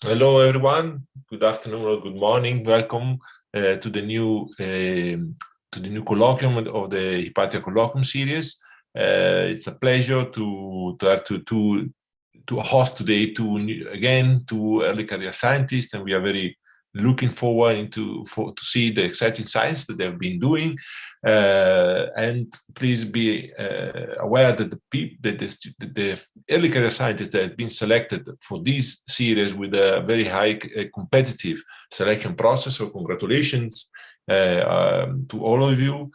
Hello, everyone. Good afternoon or good morning. Welcome to the new colloquium of the Hypatia Colloquium series. It's a pleasure to host today two early career scientists, and we are very looking forward to see the exciting science that they've been doing. And please be aware that the early career scientists that have been selected for this series with a very high competitive selection process. So congratulations to all of you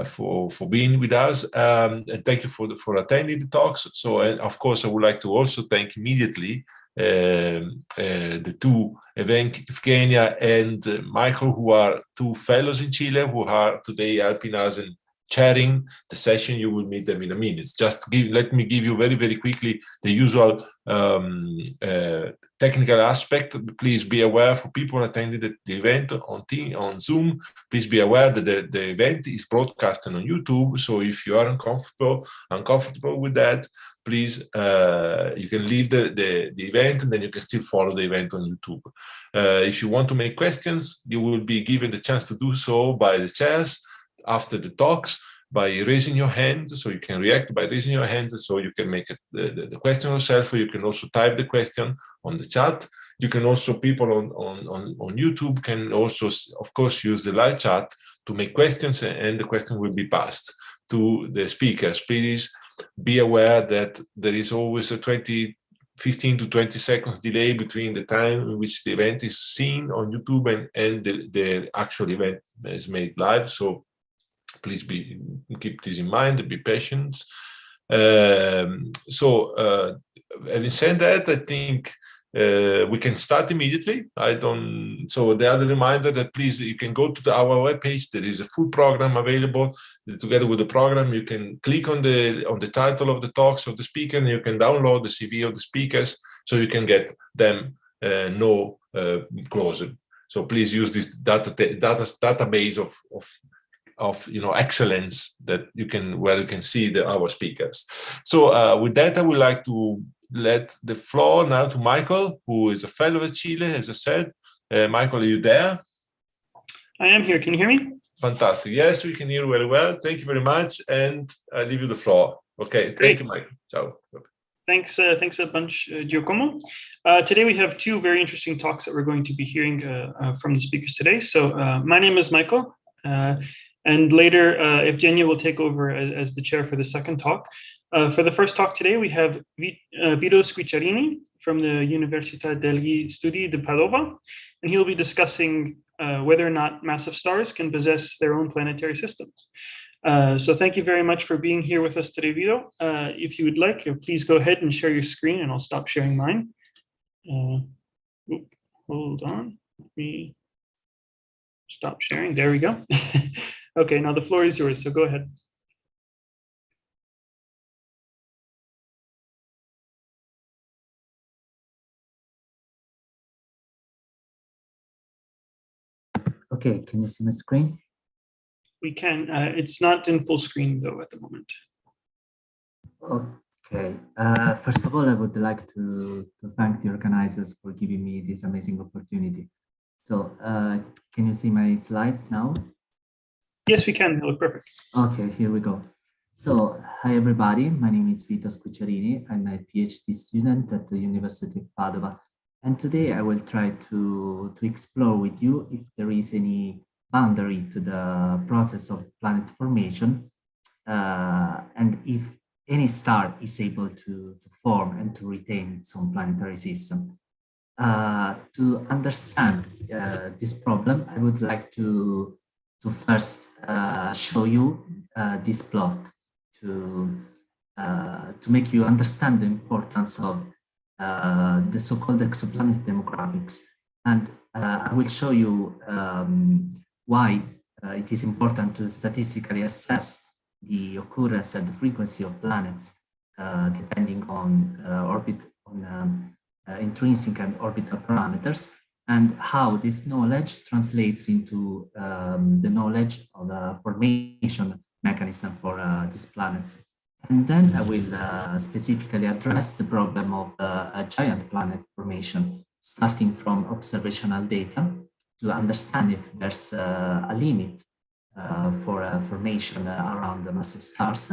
for being with us, and thank you for attending the talks. So, and of course, I would like to also thank immediately the two, Evgenia and Michael, who are two fellows in Chile, who are today helping us and chairing the session. You will meet them in a minute. Let me give you very, very quickly the usual technical aspect. Please be aware, for people attending the event on Zoom, please be aware that the event is broadcasted on YouTube. So if you are uncomfortable with that, please, you can leave the event, and then you can still follow the event on YouTube. If you want to make questions, you will be given the chance to do so by the chairs after the talks, by raising your hand. So you can react by raising your hand, so you can make the question yourself, or you can also type the question on the chat. You can also, people on YouTube can also, of course, use the live chat to make questions, and the question will be passed to the speakers. Please be aware that there is always a 15 to 20 seconds delay between the time in which the event is seen on YouTube and the actual event is made live. So please keep this in mind and be patient. Having said that, I think we can start immediately. So the other reminder that please, you can go to our webpage. There is a full program available. Together with the program, you can click on the title of the talks of the speaker, and you can download the CV of the speakers, so you can get them closer. So please use this database of excellence where you can see our speakers. So with that, I would like to let the floor now to Michael, who is a fellow at Chile, as I said. Michael, are you there? I am here. Can you hear me? Fantastic. Yes, we can hear you very well. Thank you very much, and I leave you the floor. Okay. Great. Thank you, Michael. Ciao. Thanks a bunch, Giacomo. Today we have two very interesting talks that we're going to be hearing from the speakers today. So my name is Michael, and later Evgenia will take over as the chair for the second talk. For the first talk today, we have Vito Squicciarini from the Università degli Studi de Padova, and he'll be discussing whether or not massive stars can possess their own planetary systems. So thank you very much for being here with us today, Vito. If you would like, please go ahead and share your screen, and I'll stop sharing mine. Hold on, let me stop sharing. There we go. Okay, now the floor is yours, so go ahead. Okay, can you see my screen? We can. It's not in full screen though at the moment. Okay. First of all, I would like to thank the organizers for giving me this amazing opportunity. So, can you see my slides now? Yes, we can. They look perfect. Okay, here we go. So, hi everybody. My name is Vito Squicciarini. I'm a PhD student at the University of Padova. And today I will try to explore with you if there is any boundary to the process of planet formation, and if any star is able to form and to retain its own planetary system. To understand this problem, I would like to first show you this plot to make you understand the importance of the so-called exoplanet demographics. And I will show you why it is important to statistically assess the occurrence and the frequency of planets depending on intrinsic and orbital parameters, and how this knowledge translates into the knowledge of the formation mechanism for these planets. And then I will specifically address the problem of a giant planet formation. starting from observational data to understand if there's a limit for formation around the massive stars.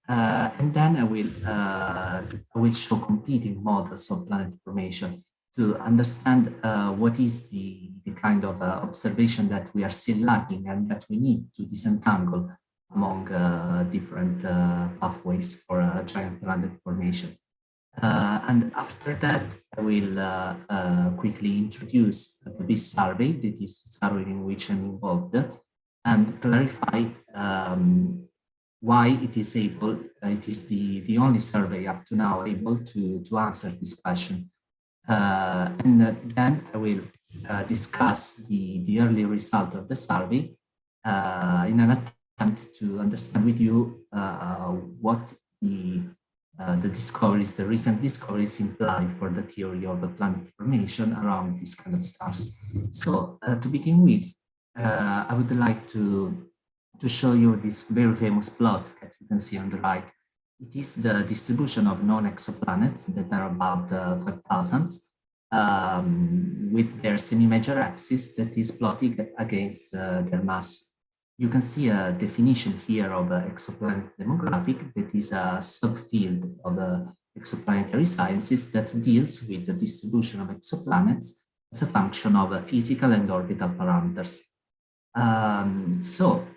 And then I will show competing models of planet formation to understand what is the kind of observation that we are still lacking and that we need to disentangle among different pathways for giant planet formation. And after that, I will quickly introduce this survey, that is the survey in which I'm involved, and clarify why it is the only survey up to now able to answer this question. And then I will discuss the early result of the survey in an attempt to understand with you what the recent discoveries imply for the theory of the planet formation around this kind of stars. So to begin with, I would like to show you this very famous plot that you can see on the right. It is the distribution of known exoplanets that are about 5,000 with their semi-major axis that is plotted against their mass. You can see a definition here of exoplanet demographic that is a subfield of exoplanetary sciences that deals with the distribution of exoplanets as a function of physical and orbital parameters. So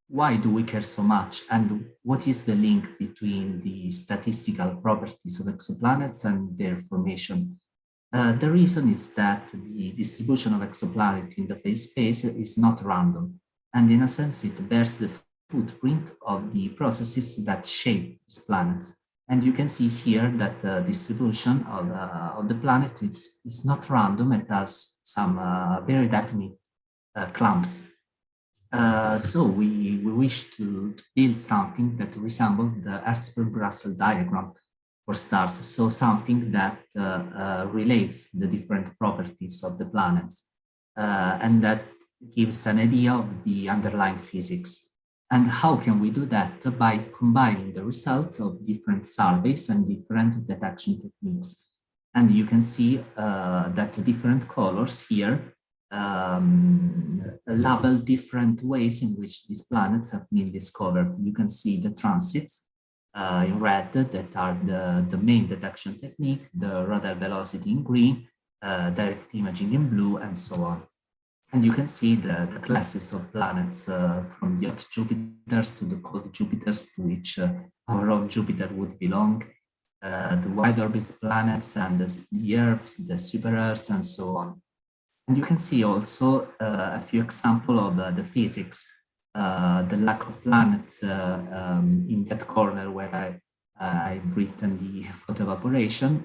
why do we care so much, and what is the link between the statistical properties of exoplanets and their formation? The reason is that the distribution of exoplanets in the phase space is not random, and in a sense it bears the footprint of the processes that shape these planets. And you can see here that the distribution of the planet is not random, it has some very definite clumps. So we wish to build something that resembles the Hertzsprung-Russell diagram for stars, so something that relates the different properties of the planets and that gives an idea of the underlying physics. And how can we do that? By combining the results of different surveys and different detection techniques. And you can see that the different colors here label different ways in which these planets have been discovered. You can see the transits in red that are the main detection technique, the radial velocity in green, direct imaging in blue, and so on. And you can see the classes of planets from the hot Jupiters to the cold Jupiters, to which our own Jupiter would belong, the wide orbit planets and the Earths, the super Earths, and so on. And you can see also a few examples of the physics. The lack of planets in that corner where I've written the photoevaporation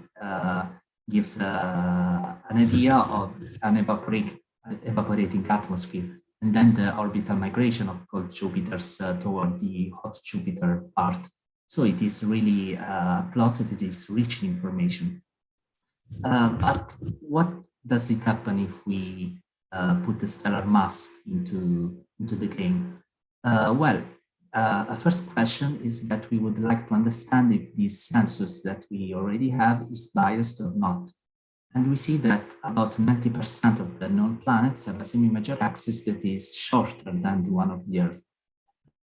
gives an idea of an evaporating atmosphere, and then the orbital migration of cold Jupiters toward the hot Jupiter part. So it is really a plot that is rich in information. But what does it happen if we put the stellar mass into the game? Well, a first question is that we would like to understand if this census that we already have is biased or not. And we see that about 90% of the known planets have a semi-major axis that is shorter than the one of the Earth.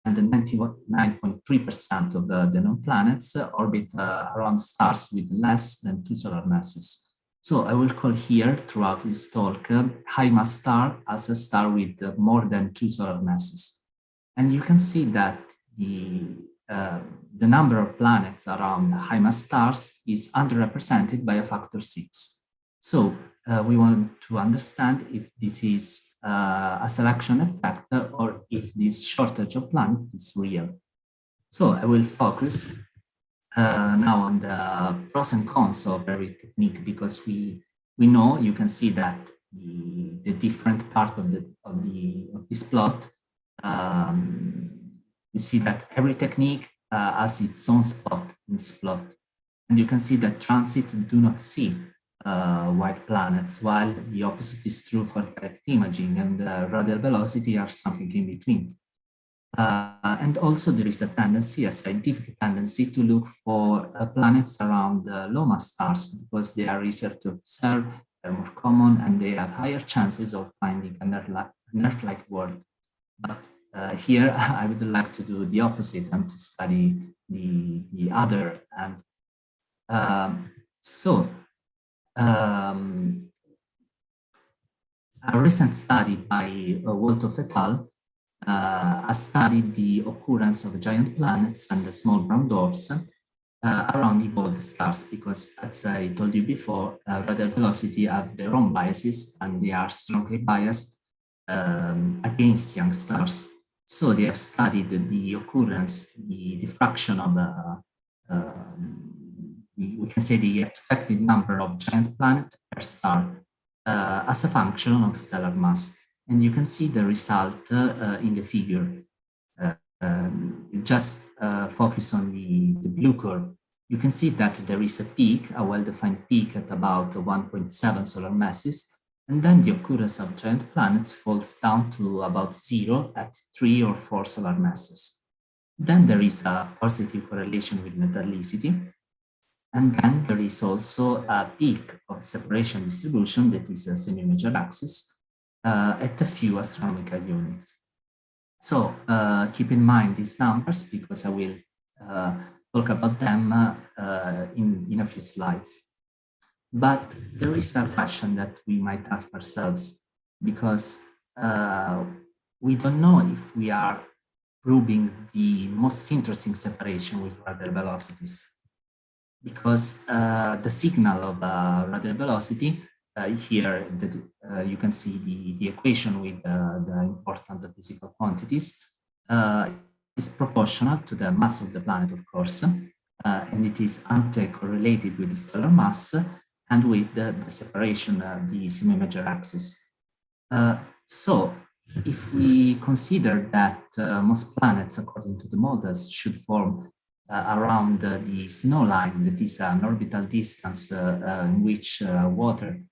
And 99.3% of the known planets orbit around stars with less than 2 solar masses. So I will call here throughout this talk high mass star as a star with more than 2 solar masses. And you can see that the number of planets around high mass stars is underrepresented by a factor 6. So we want to understand if this is a selection effect or if this shortage of planets is real. So I will focus now on the pros and cons of every technique, because we know, you can see that the different part of this plot, you see that every technique has its own spot in this plot, and you can see that transit do not see white planets, while the opposite is true for direct imaging, and radial velocity are something in between. And also there is a tendency, a scientific tendency, to look for planets around low mass stars, because they are easier to observe, they're more common, and they have higher chances of finding an Earth-like world. But here I would like to do the opposite and to study the other. And a recent study by Wolthoff et al. Has studied the occurrence of giant planets and the small brown dwarfs around evolved stars, because, as I told you before, radial velocity have their own biases, and they are strongly biased against young stars. So they have studied the occurrence, the diffraction of we can say the expected number of giant planets per star as a function of stellar mass. And you can see the result in the figure. Just focus on the blue curve. You can see that there is a peak, a well-defined peak at about 1.7 solar masses, and then the occurrence of giant planets falls down to about 0 at 3 or 4 solar masses. Then there is a positive correlation with metallicity, and then there is also a peak of separation distribution that is a semi-major axis at a few astronomical units. So keep in mind these numbers, because I will talk about them in a few slides. But there is a question that we might ask ourselves, because we don't know if we are probing the most interesting separation with radial velocities. Because the signal of radial velocity, here you can see the equation with the important physical quantities, is proportional to the mass of the planet, of course, and it is anti-correlated with the stellar mass and with the separation, the semi-major axis. So if we consider that most planets, according to the models, should form around the snow line, that is an orbital distance in which water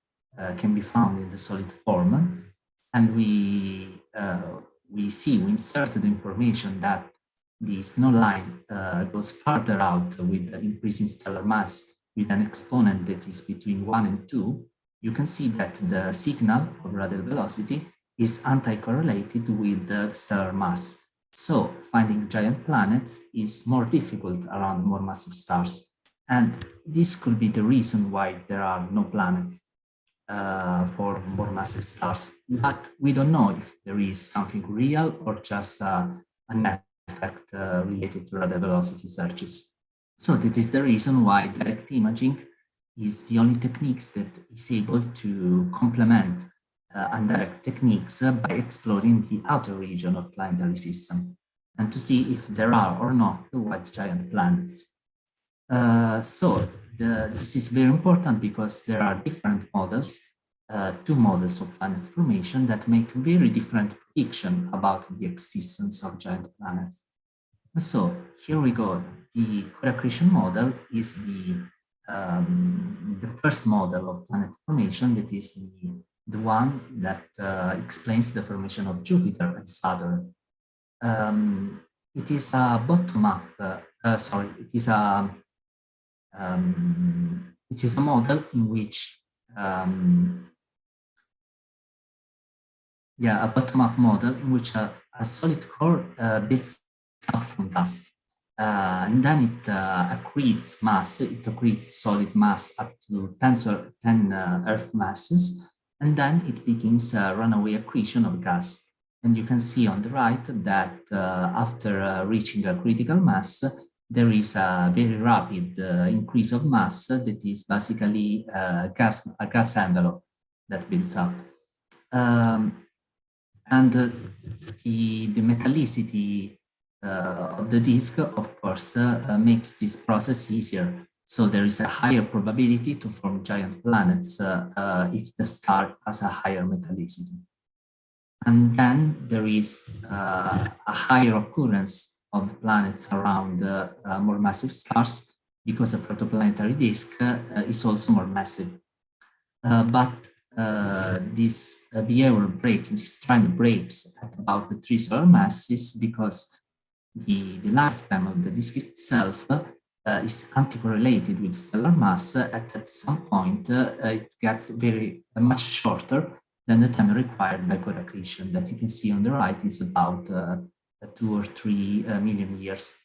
can be found in the solid form, and we inserted information that the snow line goes further out with the increasing stellar mass with an exponent that is between 1 and 2, you can see that the signal of radial velocity is anti-correlated with the stellar mass. So finding giant planets is more difficult around more massive stars. And this could be the reason why there are no planets for more massive stars. But we don't know if there is something real or just a net effect related to radial velocity searches. So that is the reason why direct imaging is the only techniques that is able to complement indirect techniques by exploring the outer region of planetary system and to see if there are or not white giant planets. This is very important because there are different models, two models of planet formation that make very different prediction about the existence of giant planets. So here we go. The co-accretion model is the first model of planet formation, that is the one that explains the formation of Jupiter and Saturn. It is a bottom-up, it is a model in which, a bottom-up model in which a solid core builds up from dust. And then it accretes mass, it accretes solid mass up to 10 Earth masses, and then it begins a runaway accretion of gas. And you can see on the right that after reaching a critical mass, there is a very rapid increase of mass that is basically a gas envelope that builds up. And the metallicity of the disk, of course, makes this process easier. So there is a higher probability to form giant planets if the star has a higher metallicity. And then there is a higher occurrence of planets around more massive stars because a protoplanetary disk is also more massive. But this behavior breaks, this trend breaks at about the 3 solar masses because the lifetime of the disk itself is anticorrelated with stellar mass, at some point it gets very much shorter than the time required by core accretion. That you can see on the right is about 2 or 3 million years.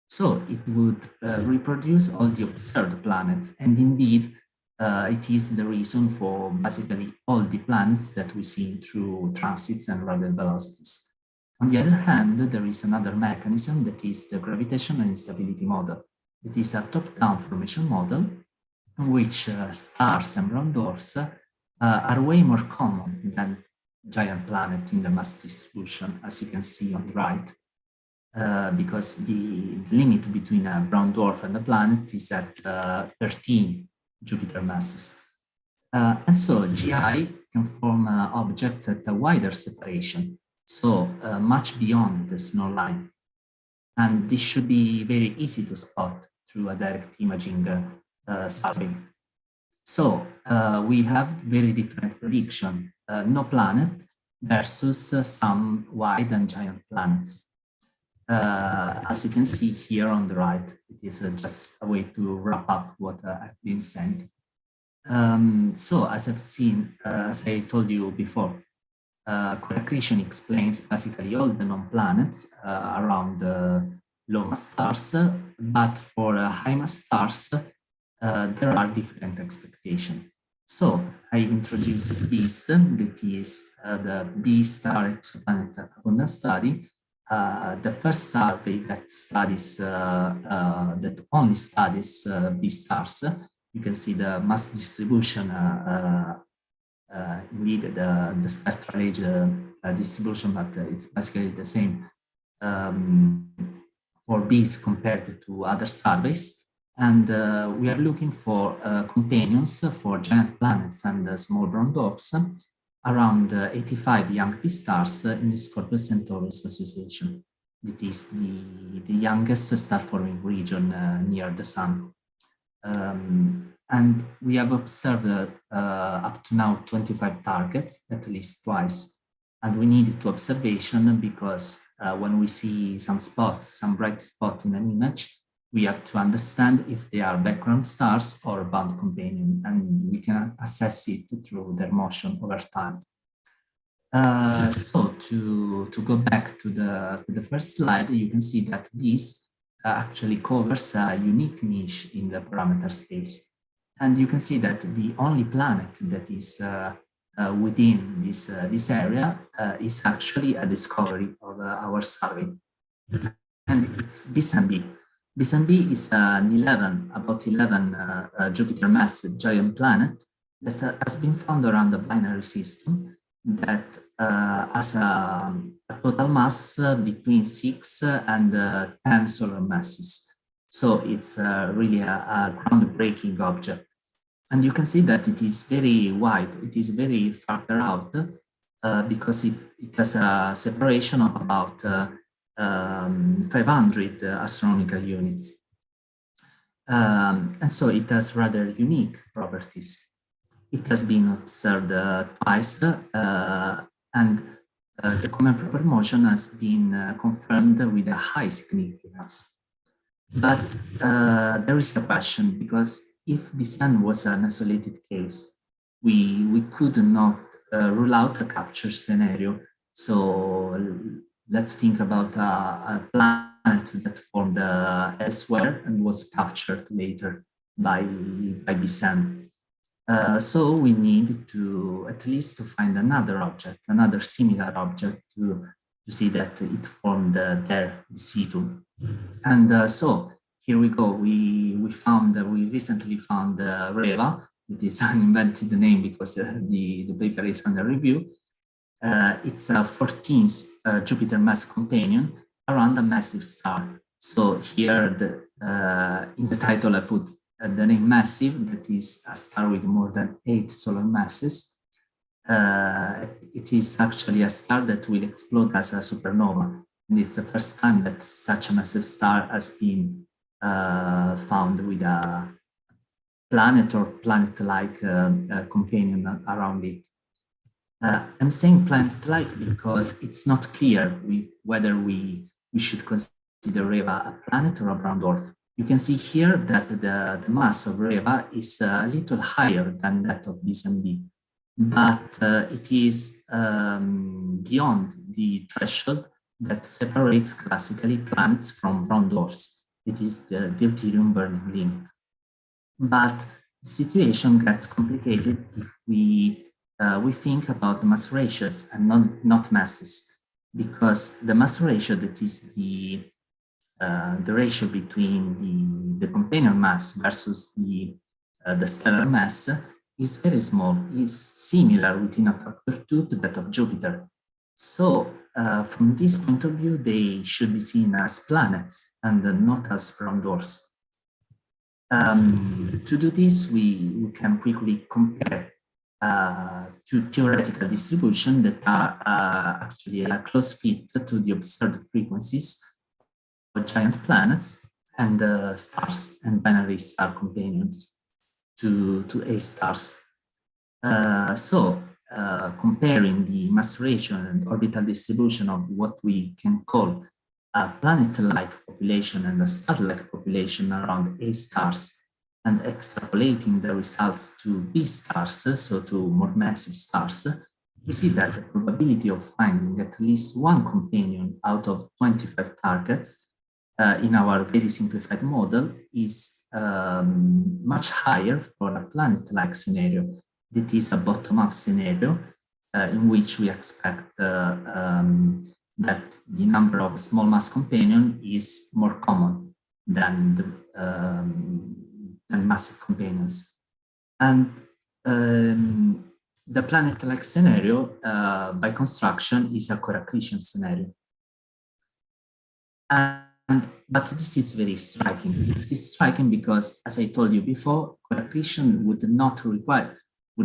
So it would reproduce all the observed planets, and indeed it is the reason for basically all the planets that we see through transits and radial velocities. On the other hand, there is another mechanism, that is the gravitational instability model. It is a top-down formation model in which stars and brown dwarfs are way more common than giant planets in the mass distribution, as you can see on the right, because the limit between a brown dwarf and a planet is at 13 Jupiter masses. And so GI can form objects at a wider separation, so much beyond the snow line. And this should be very easy to spot through a direct imaging survey. So we have very different prediction, no planet versus some wide and giant planets. As you can see here on the right, it is just a way to wrap up what I've been saying. So as I've seen, as I told you before, core accretion explains basically all the known planets around low mass stars, but for high mass stars, there are different expectations. So I introduced BEAST, that is the B star exoplanet abundance study. The first survey that studies, that only studies B stars. You can see the mass distribution, indeed the spectral age distribution, but it's basically the same for Bs compared to other surveys. And we are looking for companions for giant planets and small brown dwarfs around 85 young B stars in the Scorpio-Centaurus association. It is the youngest star-forming region near the Sun. And we have observed up to now 25 targets, at least twice. And we need 2 observations because when we see some spots, some bright spot in an image, we have to understand if they are background stars or bound companion, and we can assess it through their motion over time. So to go back to the first slide, you can see that BEAST actually covers a unique niche in the parameter space. And you can see that the only planet that is within this area is actually a discovery of our survey. And it's B. B is about 11 Jupiter mass giant planet that has been found around the binary system that has a total mass between 6 and 10 solar masses. So it's really a groundbreaking object. And you can see that it is very wide, it is very farther out because it has a separation of about 500 astronomical units. And so it has rather unique properties. It has been observed twice, and the common proper motion has been confirmed with a high significance. But there is a question, because if BCN was an isolated case, we could not rule out a capture scenario. So let's think about a planet that formed elsewhere and was captured later by BCN. So we need to at least to find another object, another similar object to see that it formed there, C2. And so here we go. We recently found Reva. It is an invented name because the paper is under review. It's a 14th Jupiter mass companion around a massive star. So here in the title I put the name massive, that is a star with more than 8 solar masses. It is actually a star that will explode as a supernova. And it's the first time that such a massive star has been found with a planet or planet-like companion around it. I'm saying planet-like because it's not clear whether we should consider Reva a planet or a brown dwarf. You can see here that the mass of Reva is a little higher than that of this and B, but it is beyond the threshold that separates classically planets from brown dwarfs. It is the deuterium burning limit. But the situation gets complicated if we think about the mass ratios and not masses, because the mass ratio, that is the ratio between the companion mass versus the stellar mass, is very small, is similar within a factor 2 to that of Jupiter. So from this point of view, they should be seen as planets and not as brown dwarfs. To do this, we can quickly compare two theoretical distributions that are actually a close fit to the observed frequencies of giant planets and stars and binary star companions to A stars. Comparing the mass ratio and orbital distribution of what we can call a planet-like population and a star-like population around A stars, and extrapolating the results to B stars, so to more massive stars, we see that the probability of finding at least one companion out of 25 targets in our very simplified model is much higher for a planet-like scenario. That is a bottom-up scenario in which we expect that the number of small mass companion is more common than massive companions. And the planet-like scenario, by construction, is a co-accretion scenario. But this is very striking. This is striking because, as I told you before, co-accretion would not require, we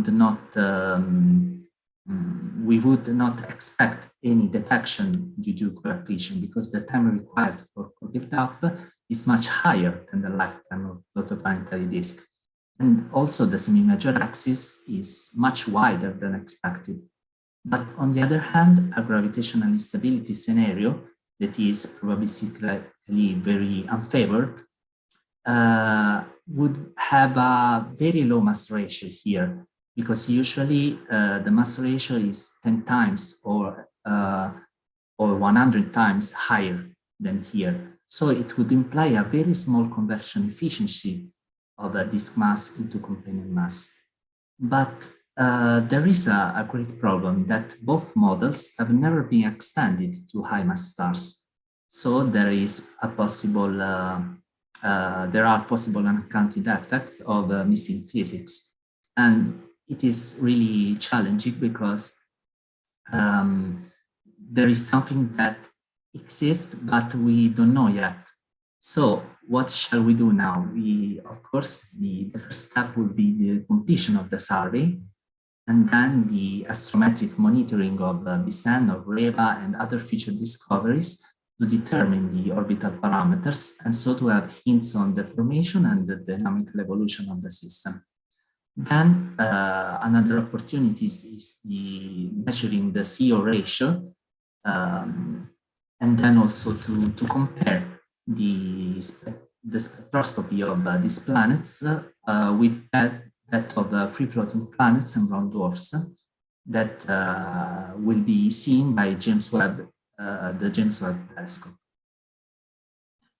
would not expect any detection due to co-accretion, because the time required for co-build-up is much higher than the lifetime of protoplanetary disk. And also the semi-major axis is much wider than expected. But on the other hand, a gravitational instability scenario that is probabilistically very unfavored would have a very low mass ratio here, because usually the mass ratio is 10 times or 100 times higher than here. So it would imply a very small conversion efficiency of a disk mass into companion mass. But there is a great problem that both models have never been extended to high mass stars. So there is a possible, there are possible unaccounted effects of missing physics. And it is really challenging because there is something that exists, but we don't know yet. So what shall we do now? Of course, the first step will be the completion of the survey, and then the astrometric monitoring of BSEN, of Reva, and other future discoveries to determine the orbital parameters, and so to have hints on the formation and the dynamical evolution of the system. Then another opportunity is the measuring the CO ratio, and then also to compare the spectroscopy of these planets with that of free-floating planets and brown dwarfs that will be seen by James Webb, the James Webb telescope.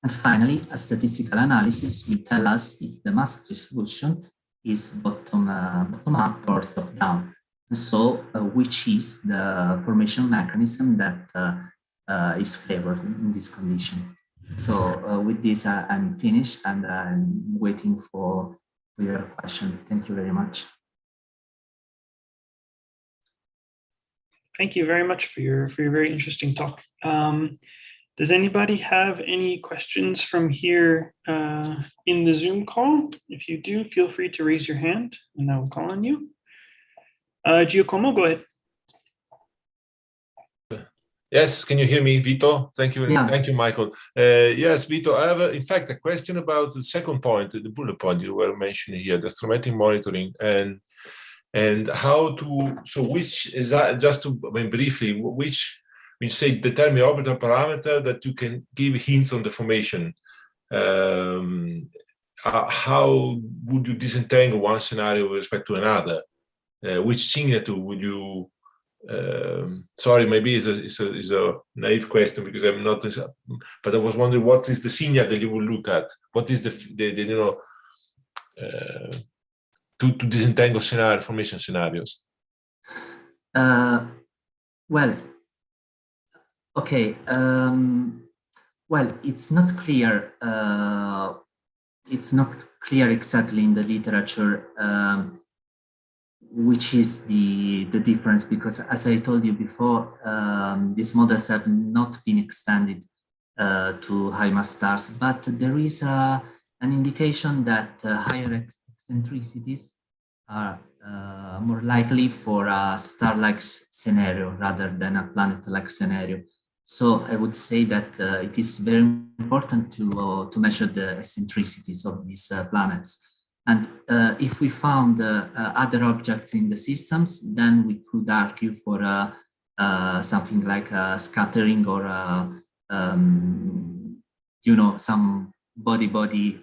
And finally, a statistical analysis will tell us if the mass distribution is bottom-up or top-down. And so, which is the formation mechanism that is favored in this condition. So with this, I'm finished, and I'm waiting for your question. Thank you very much. Thank you very much for your very interesting talk. Does anybody have any questions from here in the Zoom call? If you do, feel free to raise your hand, and I will call on you. Giacomo, go ahead. Yes, can you hear me, Vito? Thank you, yeah. Thank you, Michael. Yes, Vito, I have, in fact, a question about the second point, the bullet point you were mentioning here, the astrometric monitoring, and how to. So, which is that? Just to, I mean, briefly, which when you say determine orbital parameter that you can give hints on the formation. how would you disentangle one scenario with respect to another? Which signature would you? Sorry, maybe it's a naive question because I'm not. But I was wondering, what is the signature that you will look at? What is the to disentangle formation scenarios? Well, okay. Well, it's not clear. It's not clear exactly in the literature which is the difference, because as I told you before, these models have not been extended to high mass stars, but there is an indication that higher eccentricities are more likely for a star-like scenario rather than a planet-like scenario. So I would say that it is very important to measure the eccentricities of these planets. And if we found other objects in the systems, then we could argue for something like scattering or some body-body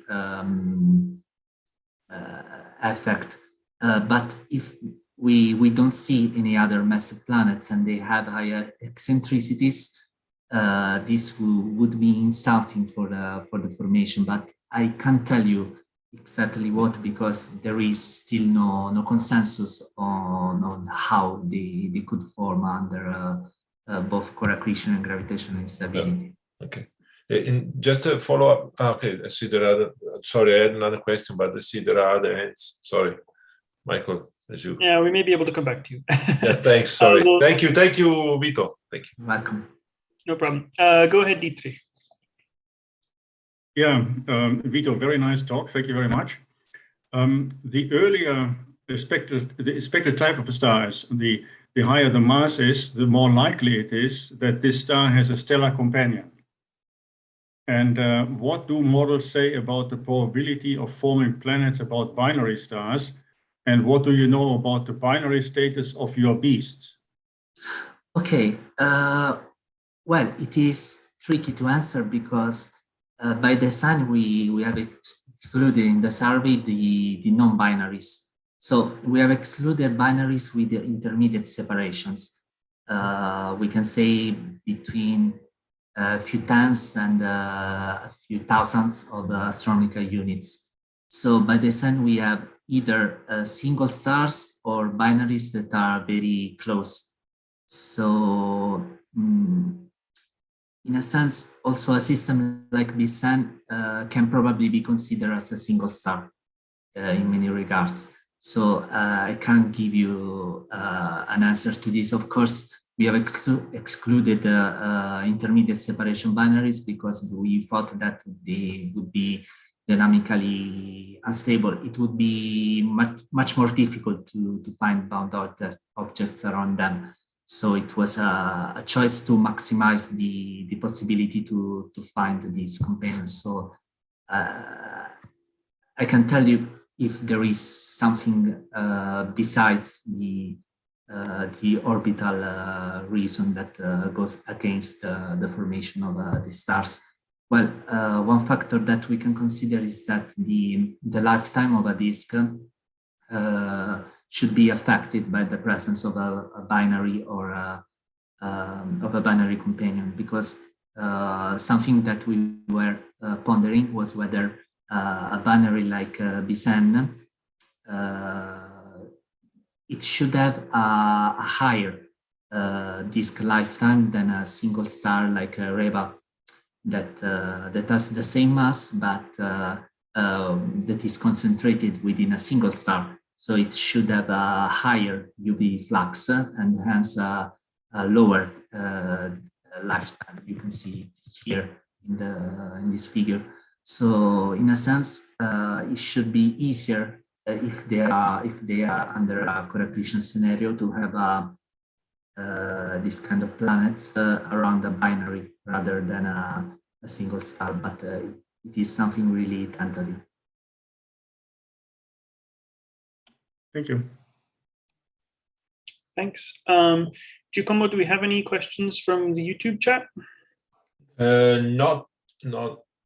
effect. But if we don't see any other massive planets and they have higher eccentricities, this would mean something for the formation. But I can't tell you exactly what, because there is still no consensus on how they could form under both core accretion and gravitational instability. Okay. And just a follow up. Okay, I see there are. Sorry, I had another question, but I see there are other hands. Sorry, Michael. As you. Yeah, we may be able to come back to you. Yeah, thanks. Sorry. Thank you, Vito. Thank you. Welcome. No problem. Go ahead, Dietrich. Yeah, Vito, very nice talk. Thank you very much. The earlier expected type of stars, the higher the mass is, the more likely it is that this star has a stellar companion. And what do models say about the probability of forming planets about binary stars? And what do you know about the binary status of your beasts? Okay, well, it is tricky to answer because by design we have excluded in the survey the non-binaries. So we have excluded binaries with the intermediate separations. We can say between a few tens and a few thousands of astronomical units. So by design we have either single stars or binaries that are very close. So in a sense, also a system like BSN can probably be considered as a single star in many regards. So I can't give you an answer to this. Of course, we have excluded intermediate separation binaries because we thought that they would be dynamically unstable. It would be much more difficult to find bound objects around them. So it was a choice to maximize the possibility to find these companions. So I can tell you if there is something besides the orbital reason that goes against the formation of the stars. Well, one factor that we can consider is that the lifetime of a disk should be affected by the presence of a binary or of a binary companion, because something that we were pondering was whether a binary like BSN, it should have a higher disk lifetime than a single star like Reba that has the same mass, but that is concentrated within a single star. So it should have a higher UV flux and hence a lower lifetime. You can see it here in this figure. So in a sense, it should be easier if they are under a core accretion scenario to have this kind of planets around a binary rather than a single star. But it is something really tentative. Thank you. Thanks. Giacomo, do we have any questions from the YouTube chat? Not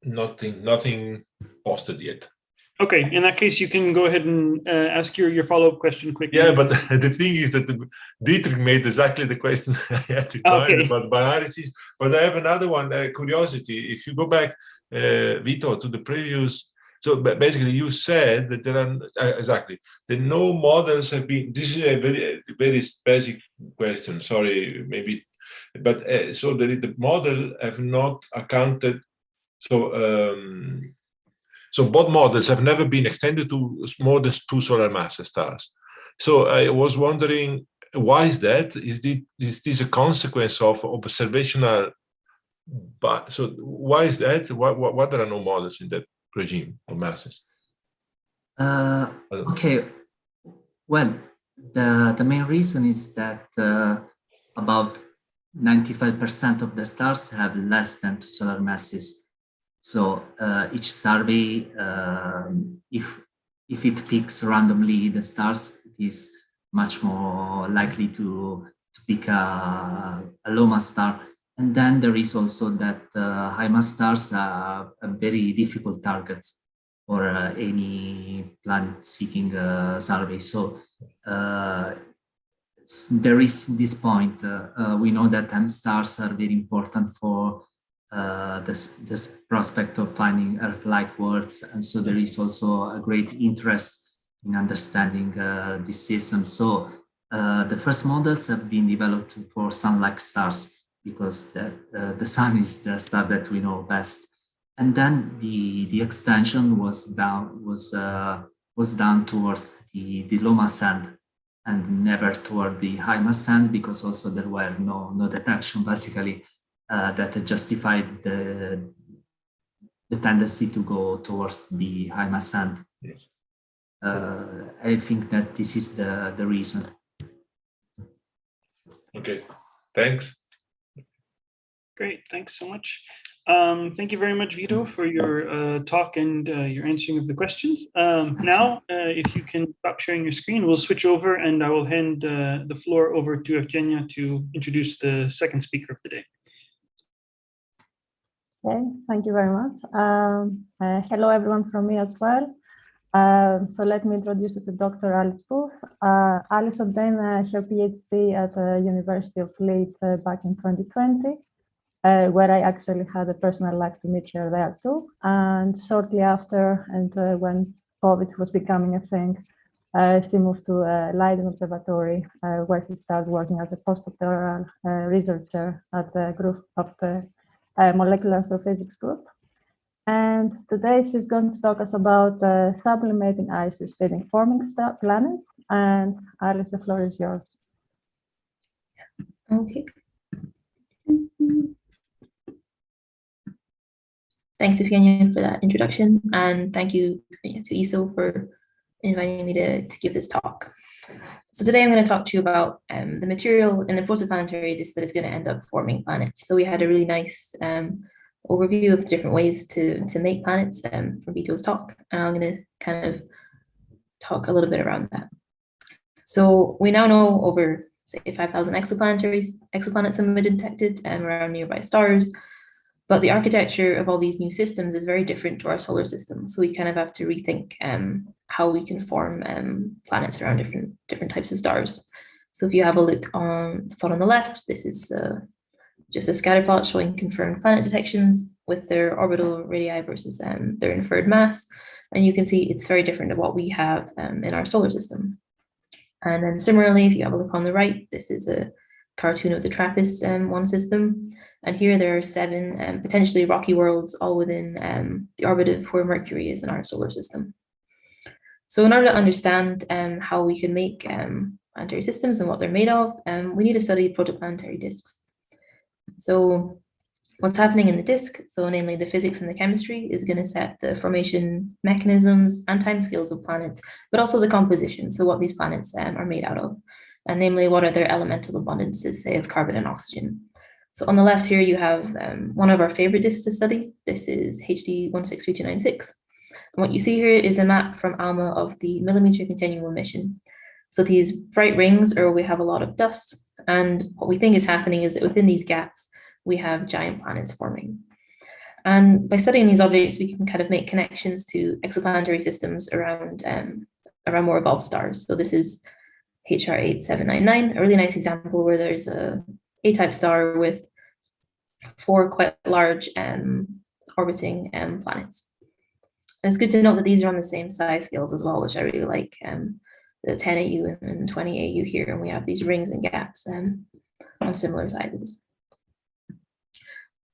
nothing posted yet. Okay, in that case, you can go ahead and ask your follow-up question quickly. Yeah, but the thing is that Dietrich made exactly the question I had to find about binaries. But I have another one, curiosity. If you go back, Vito, to the previous, so basically you said that there are, that no models have been, this is a very, very basic question, sorry, maybe, but so that the model have not accounted, so both models have never been extended to more than 2 solar mass stars. So I was wondering, why is that? Is this a consequence of observational? But so why is that? Why there are no models in that regime of masses? Okay, well, the main reason is that about 95% of the stars have less than 2 solar masses. So each survey, if it picks randomly the stars, it is much more likely to pick a low mass star. And then there is also that high mass stars are very difficult targets for any planet-seeking survey. So there is this point. We know that M stars are very important for this prospect of finding Earth-like worlds, and so there is also a great interest in understanding this system. So the first models have been developed for sun-like stars because the sun is the star that we know best. And then the extension was done towards the low mass end and never toward the high mass end, because also there were no detection basically that justified the tendency to go towards the high mass end. Yes. I think that this is the reason. Okay, thanks. Great, thanks so much. Thank you very much, Vito, for your talk and your answering of the questions. Now, if you can stop sharing your screen, we'll switch over and I will hand the floor over to Evgenia to introduce the second speaker of the day. Okay, thank you very much. Hello, everyone from me as well. So let me introduce you to Dr. Alice Booth. Alice obtained her PhD at the University of Leiden back in 2020. Where I actually had a personal luck to meet her there too. And shortly after, and when COVID was becoming a thing, she moved to Leiden Observatory, where she started working as a postdoctoral researcher at the group of the molecular astrophysics group. And today she's going to talk us about sublimating icy spinning forming planets. And Alice, the floor is yours. Okay. Thanks, Evgenia, for that introduction, and thank you to ESO for inviting me to give this talk. So today I'm going to talk to you about the material in the protoplanetary disk that is going to end up forming planets. So we had a really nice overview of the different ways to make planets from Vito's talk, and I'm going to kind of talk a little bit around that. So we now know over, say, 5,000 exoplanets have been detected around nearby stars. But the architecture of all these new systems is very different to our solar system. So we kind of have to rethink how we can form planets around different types of stars. So if you have a look on the plot on the left, this is just a scatter plot showing confirmed planet detections with their orbital radii versus their inferred mass. And you can see it's very different to what we have in our solar system. And then similarly, if you have a look on the right, this is a cartoon of the TRAPPIST-1 system. And here there are 7 potentially rocky worlds, all within the orbit of where Mercury is in our solar system. So in order to understand how we can make planetary systems and what they're made of, we need to study protoplanetary disks. So what's happening in the disk, so namely the physics and the chemistry, is going to set the formation mechanisms and timescales of planets, but also the composition, so what these planets are made out of, and namely what are their elemental abundances, say, of carbon and oxygen. So on the left here, you have one of our favorite disks to study. This is HD 163296. And what you see here is a map from ALMA of the millimeter continuum emission. So these bright rings are where we have a lot of dust. And what we think is happening is that within these gaps, we have giant planets forming. And by studying these objects, we can kind of make connections to exoplanetary systems around more evolved stars. So this is HR 8799, a really nice example where there's a A-type star with 4 quite large orbiting planets. And it's good to note that these are on the same size scales as well, which I really like. The 10 AU and 20 AU here, and we have these rings and gaps on similar sizes.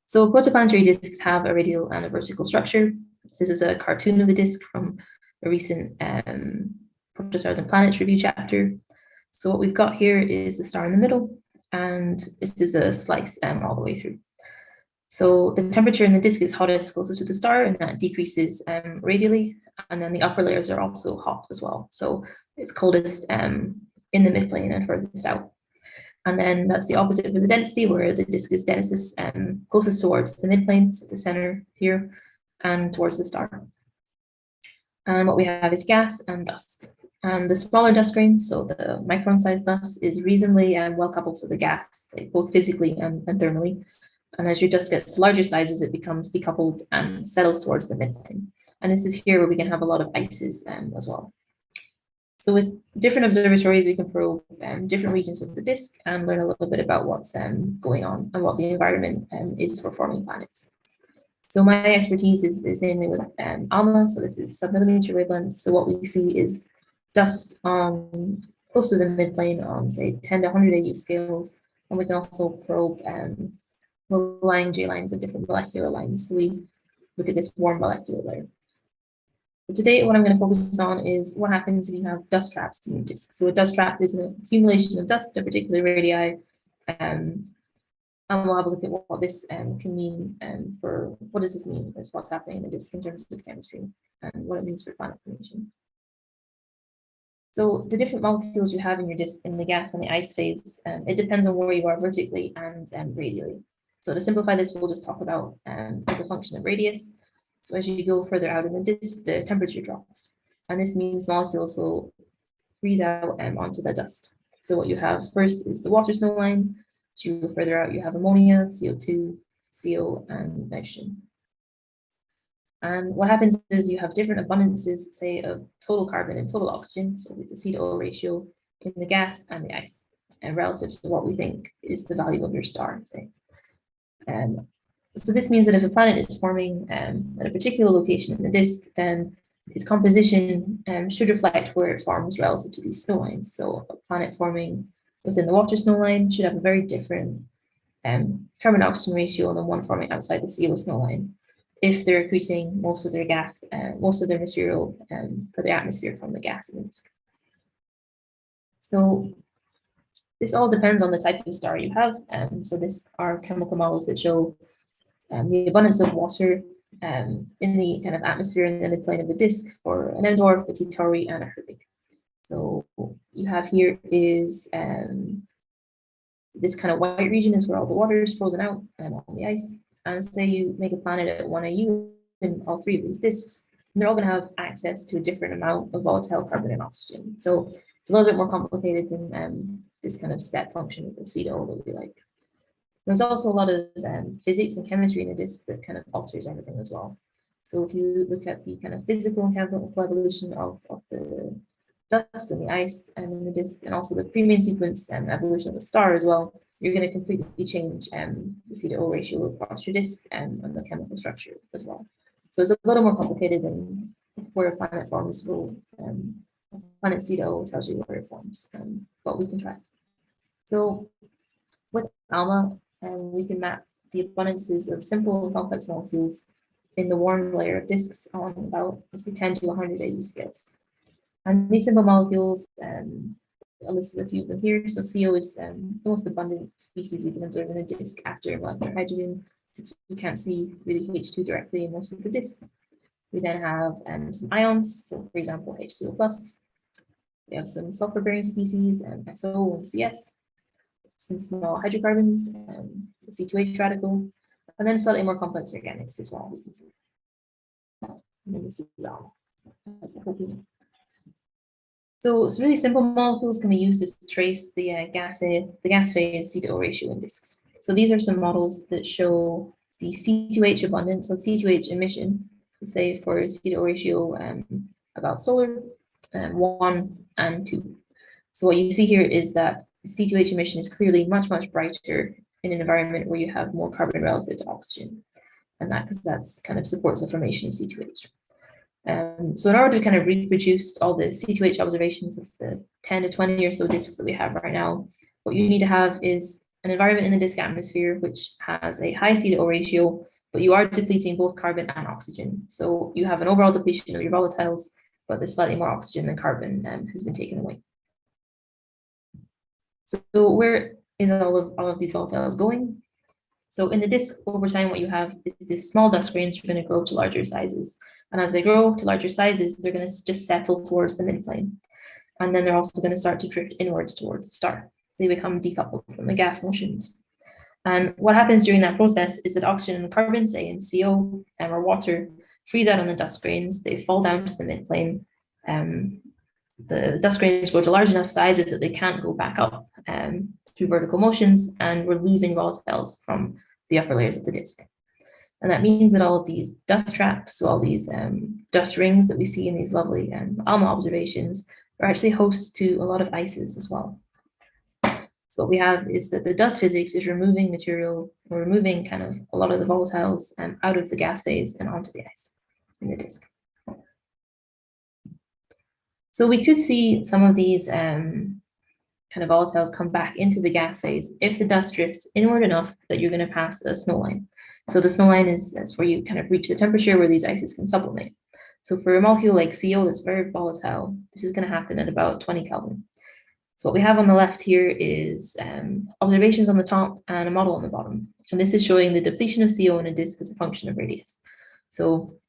So protoplanetary disks have a radial and a vertical structure. So this is a cartoon of a disk from a recent Protostars and Planets review chapter. So what we've got here is the star in the middle, and this is a slice all the way through. So the temperature in the disk is hottest closest to the star, and that decreases radially. And then the upper layers are also hot as well. So it's coldest in the midplane and furthest out. And then that's the opposite for the density, where the disk is densest closest towards the midplane, so the center here, and towards the star. And what we have is gas and dust. And the smaller dust grain, so the micron-sized dust, is reasonably well coupled to the gas, like both physically and thermally. And as your dust gets to larger sizes, it becomes decoupled and settles towards the midplane. And this is here where we can have a lot of ices as well. So with different observatories, we can probe different regions of the disk and learn a little bit about what's going on and what the environment is for forming planets. So my expertise is namely with ALMA, so this is submillimeter wavelength. So what we see is dust close to the midplane on, say, 10 to 100 AU scales. And we can also probe low-lying J lines of different molecular lines. So we look at this warm molecular layer. But today, what I'm going to focus on is what happens if you have dust traps in your disk. So a dust trap is an accumulation of dust at a particular radii. And we'll have a look at what this can mean for what does this mean with what's happening in the disk in terms of chemistry and what it means for planet formation. So the different molecules you have in your disk in the gas and the ice phase, it depends on where you are vertically and radially. So to simplify this, we'll just talk about as a function of radius. So as you go further out in the disk, the temperature drops. And this means molecules will freeze out onto the dust. So what you have first is the water snow line. As you go further out, you have ammonia, CO2, CO, and nitrogen. And what happens is you have different abundances, say, of total carbon and total oxygen, so with the C/O ratio in the gas and the ice, and relative to what we think is the value of your star, say. So this means that if a planet is forming at a particular location in the disk, then its composition should reflect where it forms relative to these snow lines. So a planet forming within the water snow line should have a very different carbon-oxygen ratio than one forming outside the CO snow line, if they're accreting most of their gas, most of their material for the atmosphere from the gas in the disk. So this all depends on the type of star you have. So this are chemical models that show the abundance of water in the kind of atmosphere in the midplane of a disk for an M dwarf, a T Tauri, and a Herbig. So you have here is this kind of white region is where all the water is frozen out on the ice. And say you make a planet at 1 AU in all 3 of these disks, and they're all going to have access to a different amount of volatile carbon and oxygen. So it's a little bit more complicated than this kind of step function of C/O that we like. There's also a lot of physics and chemistry in the disk that kind of alters everything as well. So if you look at the kind of physical and chemical evolution of the dust and the ice in the disk, and also the pre-main sequence evolution of the star as well, you're going to completely change the C/O ratio across your disk and the chemical structure as well. So it's a little more complicated than where a planet forms. Planet C/O tells you where it forms, but we can try. So with ALMA, we can map the abundances of simple and complex molecules in the warm layer of disks on about, let's say, 10 to 100 AU scales. And these simple molecules, I'll list a few of them here. So CO is the most abundant species we can observe in a disk after molecular hydrogen, since we can't see really H2 directly in most of the disk. We then have some ions, so for example, HCO+. We have some sulfur-bearing species, SO and CS, some small hydrocarbons, the C2H radical, and then slightly more complex organics as well, we can see. And then this is ALMA, as I hope you know. So really simple molecules can be used to trace the gas phase C/O ratio in disks. So these are some models that show the C2H abundance, so C2H emission, say for C2O ratio about solar, 1 and 2. So what you see here is that C2H emission is clearly much, much brighter in an environment where you have more carbon relative to oxygen. And that's kind of supports the formation of C2H. So in order to kind of reproduce all the C2H observations of the 10 to 20 or so disks that we have right now, what you need to have is an environment in the disk atmosphere which has a high C to O ratio, but you are depleting both carbon and oxygen. So you have an overall depletion of your volatiles, but there's slightly more oxygen than carbon has been taken away. So where is all of these volatiles going? So in the disk, over time, what you have is these small dust grains are going to grow to larger sizes. And as they grow to larger sizes, they're going to just settle towards the midplane. And then they're also going to start to drift inwards towards the star. They become decoupled from the gas motions. And what happens during that process is that oxygen and carbon, say in CO or water, freeze out on the dust grains. They fall down to the midplane. The dust grains grow to large enough sizes that they can't go back up through vertical motions, and we're losing volatiles from the upper layers of the disk. And that means that all of these dust traps, so all these dust rings that we see in these lovely ALMA observations, are actually hosts to a lot of ices as well. So what we have is that the dust physics is removing material, or removing kind of a lot of the volatiles out of the gas phase and onto the ice in the disk. So we could see some of these kind of volatiles come back into the gas phase if the dust drifts inward enough that you're going to pass a snow line. So the snow line is where you kind of reach the temperature where these ices can sublimate. So for a molecule like CO that's very volatile, this is going to happen at about 20 Kelvin. So what we have on the left here is observations on the top and a model on the bottom. And this is showing the depletion of CO in a disk as a function of radius. So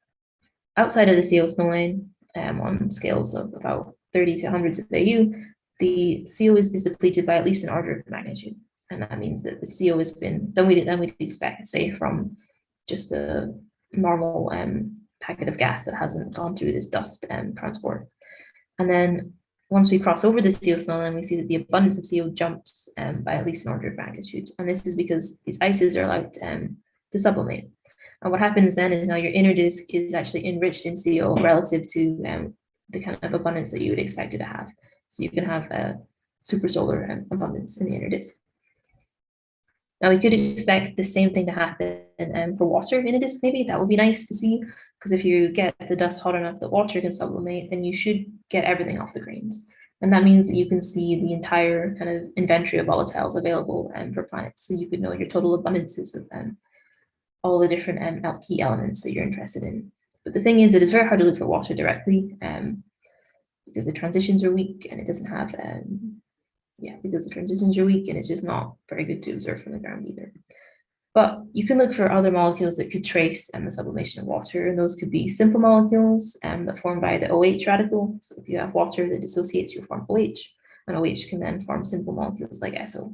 outside of the CO snow line, on scales of about 30 to hundreds of AU, the CO is depleted by at least an order of magnitude. And that means that the CO has been, than we'd expect, say, from just a normal packet of gas that hasn't gone through this dust transport. And then once we cross over the CO snow line, we see that the abundance of CO jumps by at least an order of magnitude. And this is because these ices are allowed to sublimate. And what happens then is now your inner disk is actually enriched in CO relative to the kind of abundance that you would expect it to have. So you can have a supersolar abundance in the inner disk. Now we could expect the same thing to happen for water in a disk, maybe. That would be nice to see, because if you get the dust hot enough that water can sublimate, then you should get everything off the grains. And that means that you can see the entire kind of inventory of volatiles available for planets. So you could know your total abundances of all the different key elements that you're interested in. But the thing is that it's very hard to look for water directly because the transitions are weak, and it doesn't have, because the transitions are weak, and it's just not very good to observe from the ground either. But you can look for other molecules that could trace the sublimation of water, and those could be simple molecules that form by the OH radical. So if you have water that dissociates, you'll form OH, and OH can then form simple molecules like SO.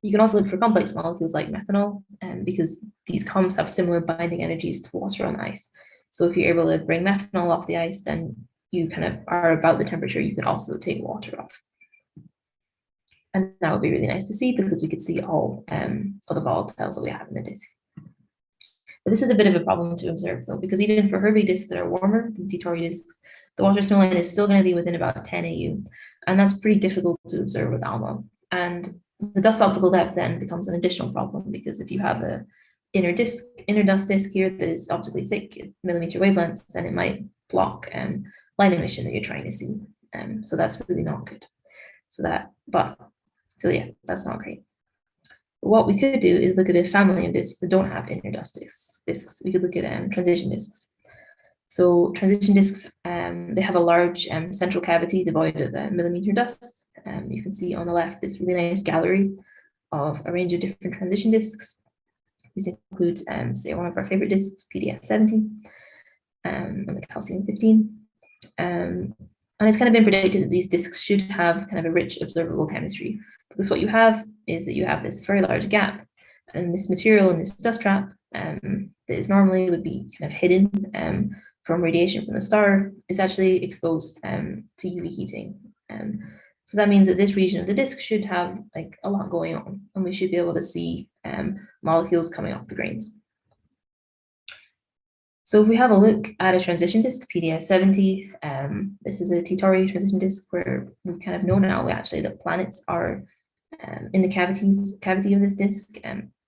You can also look for complex molecules like methanol, because these comps have similar binding energies to water on ice. So if you're able to bring methanol off the ice, then you kind of are about the temperature you could also take water off. And that would be really nice to see, because we could see all of the volatiles that we have in the disk. But this is a bit of a problem to observe, though, because even for Herbig disks that are warmer than Titori disks, the water snow line is still going to be within about 10 AU. And that's pretty difficult to observe with ALMA. And the dust optical depth then becomes an additional problem, because if you have a inner dust disk here that is optically thick at millimeter wavelengths, then it might block line emission that you're trying to see. So that's really not good. So yeah, that's not great. But what we could do is look at a family of disks that don't have inner dust disks. We could look at transition disks. So transition disks, they have a large central cavity devoid of millimeter dust. You can see on the left this really nice gallery of a range of different transition disks. These include, say, one of our favorite disks, PDS-70, and the calcium-15. And it's kind of been predicted that these disks should have kind of a rich observable chemistry, because what you have is that you have this very large gap, and this material in this dust trap that is normally would be kind of hidden from radiation from the star is actually exposed to UV heating. So that means that this region of the disk should have like a lot going on, and we should be able to see molecules coming off the grains. So if we have a look at a transition disk, PDS-70, this is a Titori transition disk where we kind of know now actually that planets are in the cavity of this disk,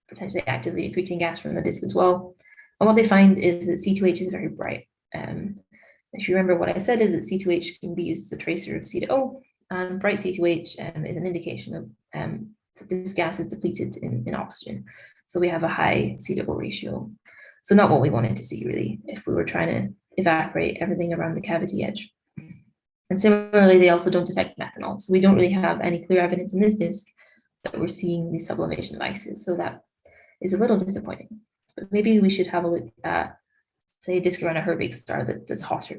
potentially actively accreting gas from the disk as well. And what they find is that C2H is very bright. If you remember what I said is that C2H can be used as a tracer of C to O, and bright C2H is an indication of that this gas is depleted in oxygen. So we have a high C to O ratio. So not what we wanted to see really, if we were trying to evaporate everything around the cavity edge. And similarly, they also don't detect methanol. So we don't really have any clear evidence in this disk that we're seeing the sublimation of ices. So that is a little disappointing. But maybe we should have a look at, say, a disk around a Herbig star that's hotter.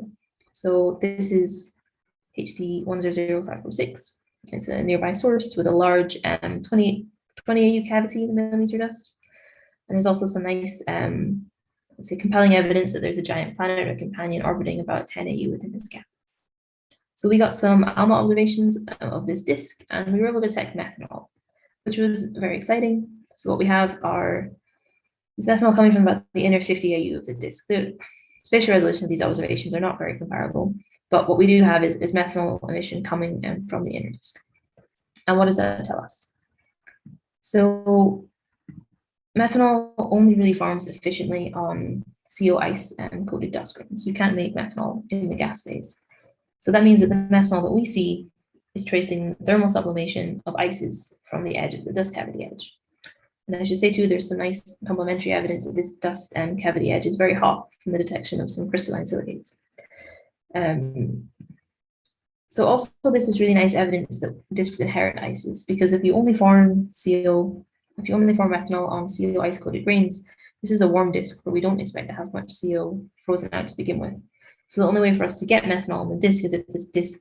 So this is HT 100546. It's a nearby source with a large 20 AU cavity in the millimeter dust. And there's also some nice, let's say, compelling evidence that there's a giant planet or companion orbiting about 10 AU within this gap. So we got some ALMA observations of this disk, and we were able to detect methanol, which was very exciting. So what we have is methanol coming from about the inner 50 AU of the disk. The spatial resolution of these observations are not very comparable, but what we do have is methanol emission coming from the inner disk. And what does that tell us? So methanol only really forms efficiently on CO ice and coated dust grains. You can't make methanol in the gas phase. So that means that the methanol that we see is tracing thermal sublimation of ices from the edge of the dust cavity edge. And I should say too, there's some nice complementary evidence that this dust cavity edge is very hot from the detection of some crystalline silicates. So also this is really nice evidence that disks inherit ices, because if you only form methanol on CO ice coated grains, this is a warm disk where we don't expect to have much CO frozen out to begin with. So the only way for us to get methanol on the disk is if this disk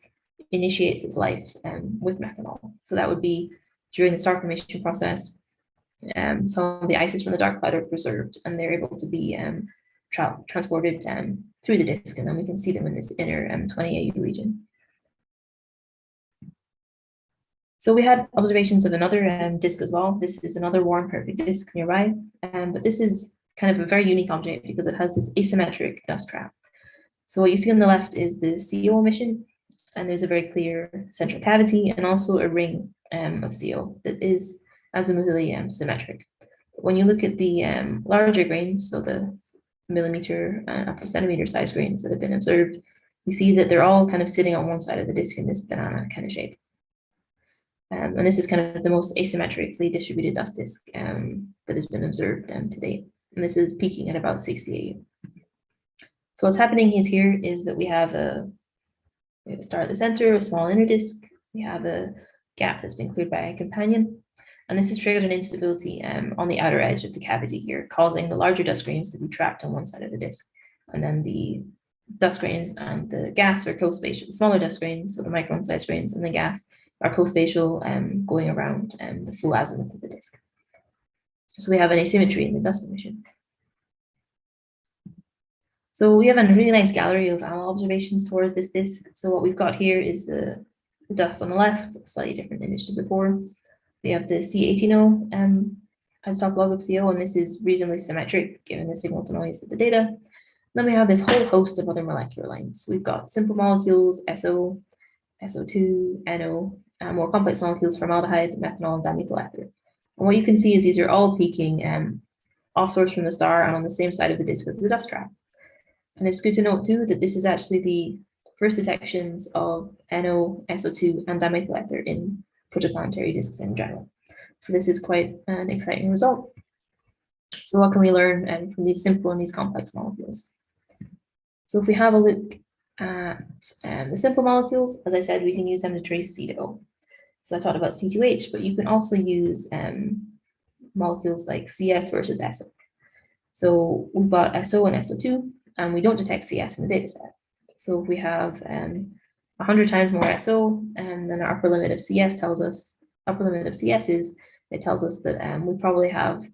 initiates its life with methanol. So that would be during the star formation process. Some of the ices from the dark cloud are preserved, and they're able to be transported through the disk, and then we can see them in this inner 20 AU region. So we had observations of another disk as well. This is another warm perfect disk nearby, but this is kind of a very unique object because it has this asymmetric dust trap. So what you see on the left is the CO emission, and there's a very clear central cavity and also a ring of CO that is azimuthally symmetric. When you look at the larger grains, so the millimeter up to centimeter size grains that have been observed, you see that they're all kind of sitting on one side of the disk in this banana kind of shape. And this is kind of the most asymmetrically distributed dust disk that has been observed to date. And this is peaking at about 60 AU. So what's happening here is that we have a star at the center, a small inner disk. We have a gap that's been cleared by a companion. And this has triggered an instability on the outer edge of the cavity here, causing the larger dust grains to be trapped on one side of the disk. And then the dust grains and the gas are co-spatial. The smaller dust grains, so the micron-sized grains, and the gas are co-spatial going around the full azimuth of the disk. So we have an asymmetry in the dust emission. So we have a really nice gallery of observations towards this disk. So what we've got here is the dust on the left, a slightly different image to before. We have the C18O isotope log of CO, and this is reasonably symmetric given the signal to noise of the data. Then we have this whole host of other molecular lines. We've got simple molecules, SO, SO2, NO, more complex molecules, formaldehyde, methanol, and dimethyl ether. And what you can see is these are all peaking off source from the star and on the same side of the disk as the dust trap. And it's good to note too that this is actually the first detections of NO, SO2, and dimethyl ether in protoplanetary disks in general. So this is quite an exciting result. So what can we learn from these simple and these complex molecules? So if we have a look at the simple molecules, as I said, we can use them to trace C to O. So I talked about C2H, but you can also use molecules like CS versus SO. So we've got SO and SO2, and we don't detect CS in the data set. So if we have 100 times more SO, then our upper limit of CS tells us, it tells us that we probably have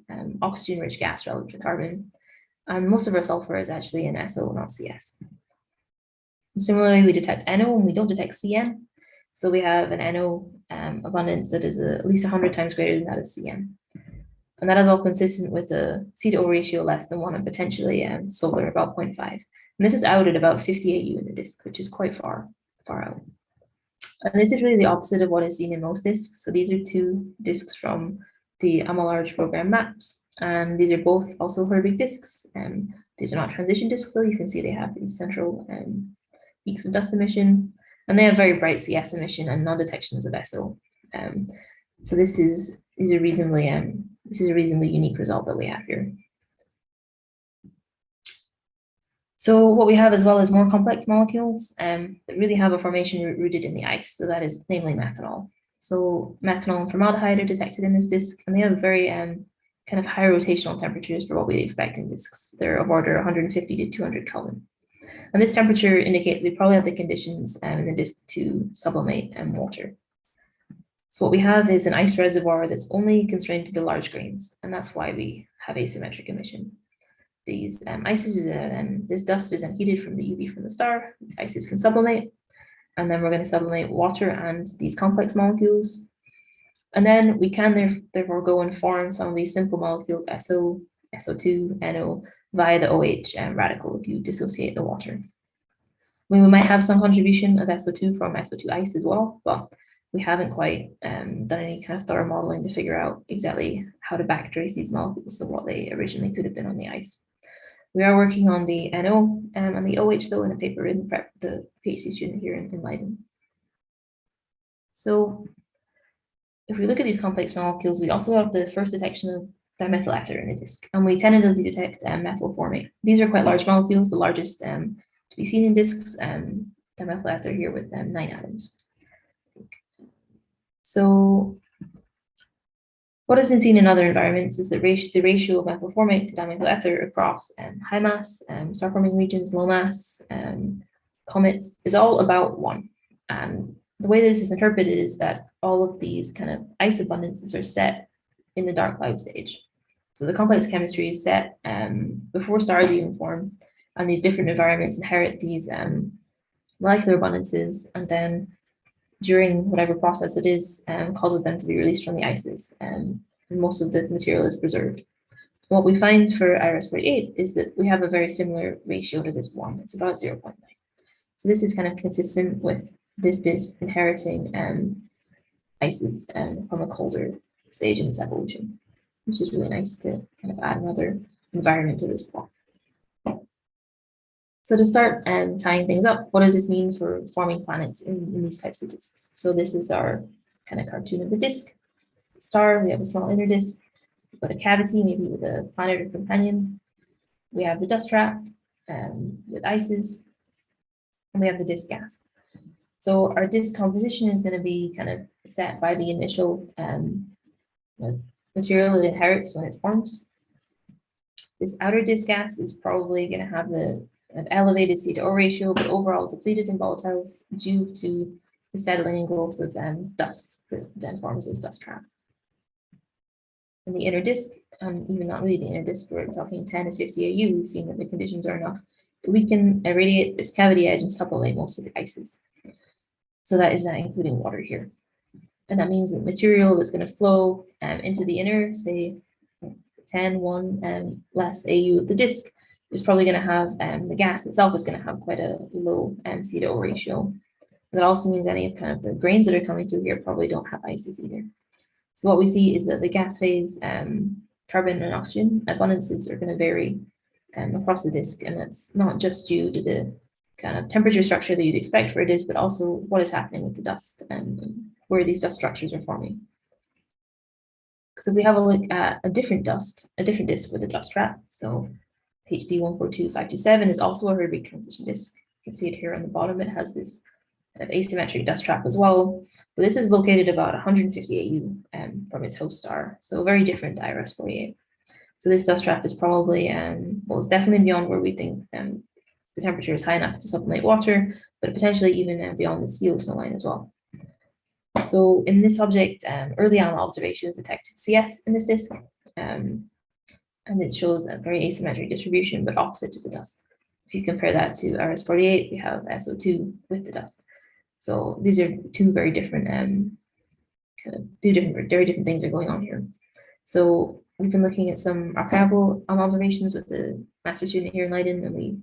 oxygen-rich gas relative to carbon, and most of our sulfur is actually in SO, not CS. And similarly, we detect NO and we don't detect CN. So we have an NO abundance that is at least 100 times greater than that of CN. And that is all consistent with a C to O ratio less than 1 and potentially solar about 0.5. And this is out at about 50 AU in the disk, which is quite far out. And this is really the opposite of what is seen in most disks. So these are two disks from the AMA-large program maps, and these are both also Herbig disks. These are not transition disks, though. You can see they have these central peaks of dust emission, and they have very bright CS emission and non-detections of SO. So this is a reasonably unique result that we have here. So what we have as well is more complex molecules that really have a formation rooted in the ice. So that is namely methanol. So methanol and formaldehyde are detected in this disk, and they have very kind of high rotational temperatures for what we expect in disks. They're of order 150 to 200 Kelvin. And this temperature indicates we probably have the conditions in the disk to sublimate water. So what we have is an ice reservoir that's only constrained to the large grains, and that's why we have asymmetric emission. These ices and this dust is then heated from the UV from the star. These ices can sublimate, and then we're going to sublimate water and these complex molecules. And then we can therefore go and form some of these simple molecules, SO, SO2, NO, via the OH radical if you dissociate the water. We might have some contribution of SO2 from SO2 ice as well, but we haven't quite done any kind of thorough modeling to figure out exactly how to backtrace these molecules to what they originally could have been on the ice. We are working on the NO and the OH, though, in a paper in the PhD student here in Leiden. So if we look at these complex molecules, we also have the first detection of dimethyl ether in a disk, and we tentatively detect methyl formate. These are quite large molecules, the largest to be seen in disks, dimethyl ether here with 9 atoms. So what has been seen in other environments is that the ratio of methyl formate to dimethyl ether across high mass, star forming regions, low mass, comets is all about 1. And the way this is interpreted is that all of these kind of ice abundances are set in the dark cloud stage. So the complex chemistry is set before stars even form, and these different environments inherit these molecular abundances, and then during whatever process it is, causes them to be released from the ices, and most of the material is preserved. What we find for IRS-48 is that we have a very similar ratio to this 1. It's about 0.9. So this is kind of consistent with this disk inheriting ices from a colder stage in its evolution, which is really nice to kind of add another environment to this plot. So to start tying things up, what does this mean for forming planets in these types of disks? So this is our kind of cartoon of the disk. Star, we have a small inner disk. We've got a cavity, maybe with a planet or companion. We have the dust trap with ices, and we have the disk gas. So our disk composition is going to be kind of set by the initial material it inherits when it forms. This outer disk gas is probably going to have an elevated C to O ratio, but overall depleted in volatiles due to the settling and growth of dust that then forms this dust trap. In the inner disk, even not really the inner disk, we're talking 10 to 50 AU, we've seen that the conditions are enough. We can irradiate this cavity edge and sublimate most of the ices. So that is not including water here. And that means that material that's going to flow into the inner, say 10, 1 less AU of the disk, is probably going to have, the gas itself is going to have quite a low C to O ratio. And that also means any of kind of the grains that are coming through here probably don't have ices either. So what we see is that the gas phase, carbon and oxygen abundances are going to vary across the disk, and that's not just due to the kind of temperature structure that you'd expect for a disk, but also what is happening with the dust and where these dust structures are forming. So if we have a look at a different disk with a dust trap, so HD 142527 is also a Herbig transition disk. You can see it here on the bottom. It has this kind of asymmetric dust trap as well, but this is located about 150 AU from its host star, so very different to IRS-48. So this dust trap is probably, well, it's definitely beyond where we think the temperature is high enough to sublimate water, but potentially even beyond the CO snow line as well. So in this object, early AMA observations detected CS in this disk, and it shows a very asymmetric distribution, but opposite to the dust. If you compare that to IRS-48, we have SO2 with the dust. So these are two very different, very different things are going on here. So we've been looking at some archival observations with the master student here in Leiden, and we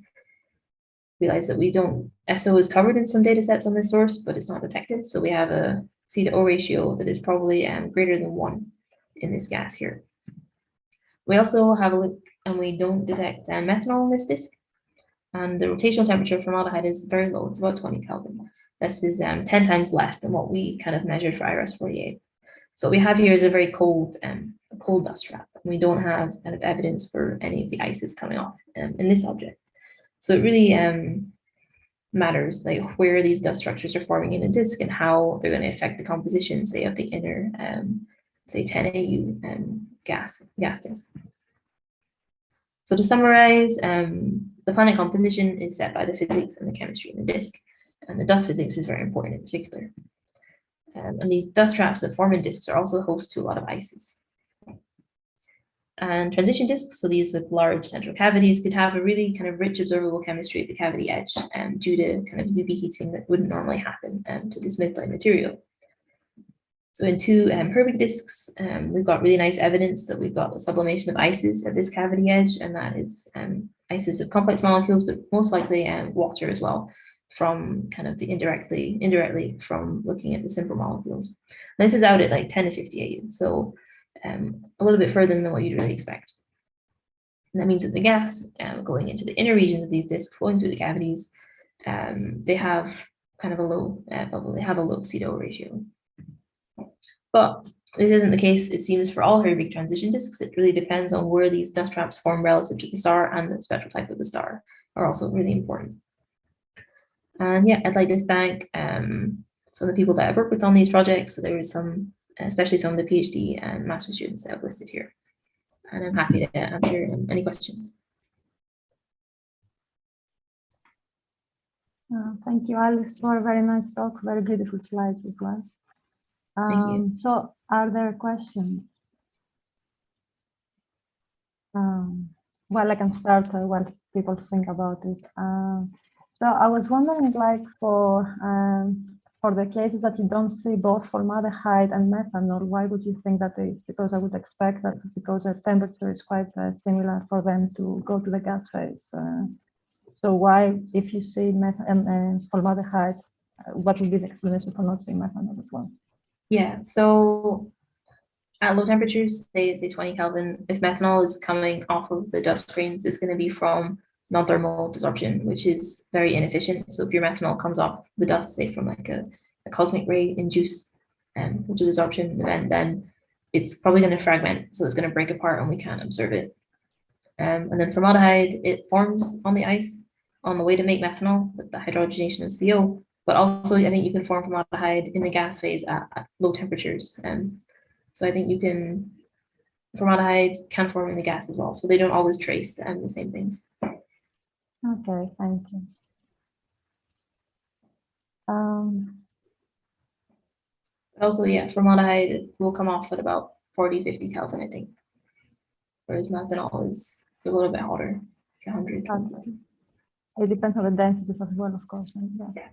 realized that ESO is covered in some data sets on this source, but it's not detected. So we have a C to O ratio that is probably greater than 1 in this gas here. We also have a look, and we don't detect methanol in this disk. And the rotational temperature for formaldehyde is very low. It's about 20 Kelvin. This is 10 times less than what we kind of measured for IRS-48. So what we have here is a very cold dust trap. We don't have kind of evidence for any of the ices coming off in this object. So it really matters like where these dust structures are forming in a disk and how they're going to affect the composition, say, of the inner, say, 10 AU gas disk. So to summarize, the planet composition is set by the physics and the chemistry in the disk, and the dust physics is very important in particular. And these dust traps that form in disks are also host to a lot of ices. And transition disks, so these with large central cavities, could have a really kind of rich observable chemistry at the cavity edge due to kind of UV heating that wouldn't normally happen to this midline material. So in two Herbig disks, we've got really nice evidence that we've got a sublimation of ices at this cavity edge, and that is ices of complex molecules, but most likely water as well, from kind of the indirectly from looking at the simple molecules. And this is out at like 10 to 50 AU, so a little bit further than what you'd really expect. And that means that the gas going into the inner regions of these disks, flowing through the cavities, they have kind of a low C to O ratio. But this isn't the case, it seems, for all Herbig transition disks. It really depends on where these dust traps form relative to the star, and the spectral type of the star are also really important. And yeah, I'd like to thank some of the people that I've worked with on these projects. So there was some, especially some of the PhD and master's students that I've listed here. And I'm happy to answer any questions. Thank you, Alice, for a very nice talk, very beautiful slides as well. Thank you. So are there questions? Well, I can start while people think about it. So I was wondering, like, for the cases that you don't see both formaldehyde and methanol, why would you think that is? Because I would expect that because the temperature is quite similar for them to go to the gas phase. So why, if you see formaldehyde, what would be the explanation for not seeing methanol as well? Yeah, so at low temperatures, say 20 Kelvin, if methanol is coming off of the dust grains, it's going to be from non-thermal desorption, which is very inefficient. So if your methanol comes off the dust, say from like a cosmic ray induced desorption event, then it's probably going to fragment. So it's going to break apart and we can't observe it. And then formaldehyde, it forms on the ice on the way to make methanol with the hydrogenation of CO. But also, I think you can form formaldehyde in the gas phase at low temperatures. So I think formaldehyde can form in the gas as well. So they don't always trace the same things. Okay, thank you. Also, yeah, formaldehyde will come off at about 40, 50 Kelvin, I think. Whereas methanol is a little bit hotter, 100. It depends on the density as well, of course. Yeah.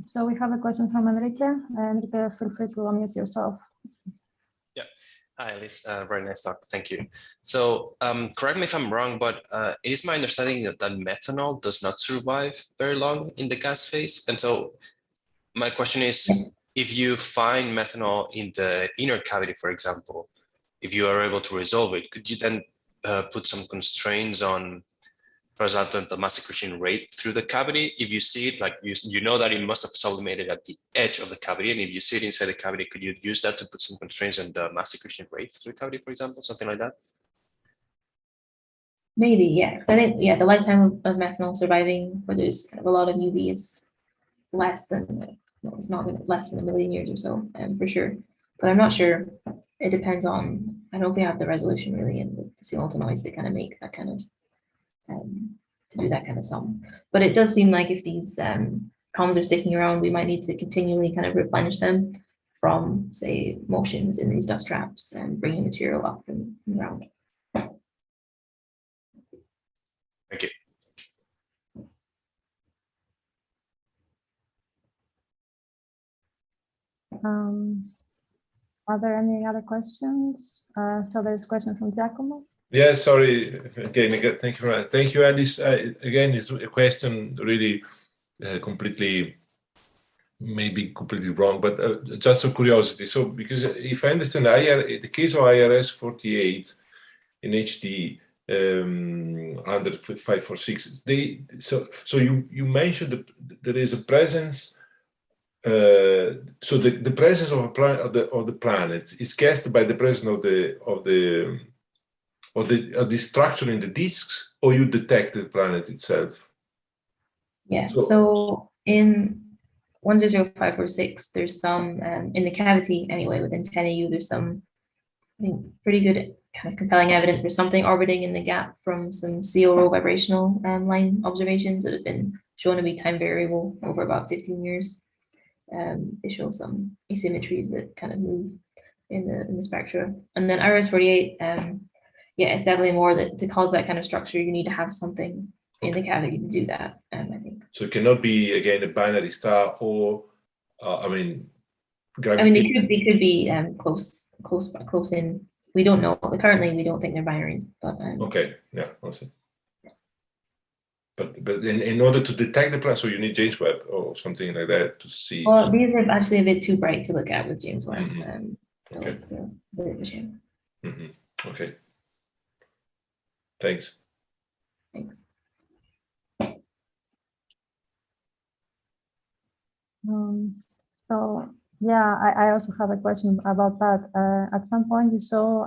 So we have a question from Enrique. Enrique, feel free to unmute yourself. Yeah. Hi, Alice. Very nice talk. Thank you. So correct me if I'm wrong, but it is my understanding that methanol does not survive very long in the gas phase. And so my question is, if you find methanol in the inner cavity, for example, if you are able to resolve it, could you then put some constraints on, for example, the mass accretion rate through the cavity? If you see it, like you know that it must have sublimated at the edge of the cavity, and if you see it inside the cavity, could you use that to put some constraints on the mass accretion rate through the cavity, for example, something like that? Maybe, yeah. Because I think, yeah, the lifetime of methanol surviving, where there's kind of a lot of UV, is less than, it's not less than 1 million years or so, for sure. But I'm not sure. It depends on, I don't think I have the resolution really and the signal to noise to kind of make that kind of to do that kind of sum. But it does seem like if these columns are sticking around, we might need to continually kind of replenish them from, say, motions in these dust traps and bringing material up and around. Thank you. Are there any other questions? So there's a question from Giacomo. Yeah, sorry. Again, thank you. Thank you, Alice. Again, it's a question really completely, maybe completely wrong, but just for curiosity. So, because if I understand, the case of IRS 48 in HD under 546, so you mentioned that there is a presence. So the presence of the planet is guessed by the presence of the structure in the disks, or you detect the planet itself? Yeah. So in 100546, there's some in the cavity anyway within 10 AU. There's some, I think, pretty good kind of compelling evidence for something orbiting in the gap from some CO row vibrational line observations that have been shown to be time variable over about 15 years. They show some asymmetries that kind of move in the spectra. And then IRS-48, yeah, it's definitely more that to cause that kind of structure, you need to have something in the cavity to do that. I think. So it cannot be again a binary star, or I mean, gravity. I mean, they could be close in. We don't know. Currently, we don't think they're binaries. But okay, yeah, I'll see. But in order to detect the planet, so you need James Webb or something like that to see. Well, these are actually a bit too bright to look at with James Webb, so okay. It's a bit of a shame. Okay. Thanks. Thanks. So yeah, I also have a question about that. At some point, you saw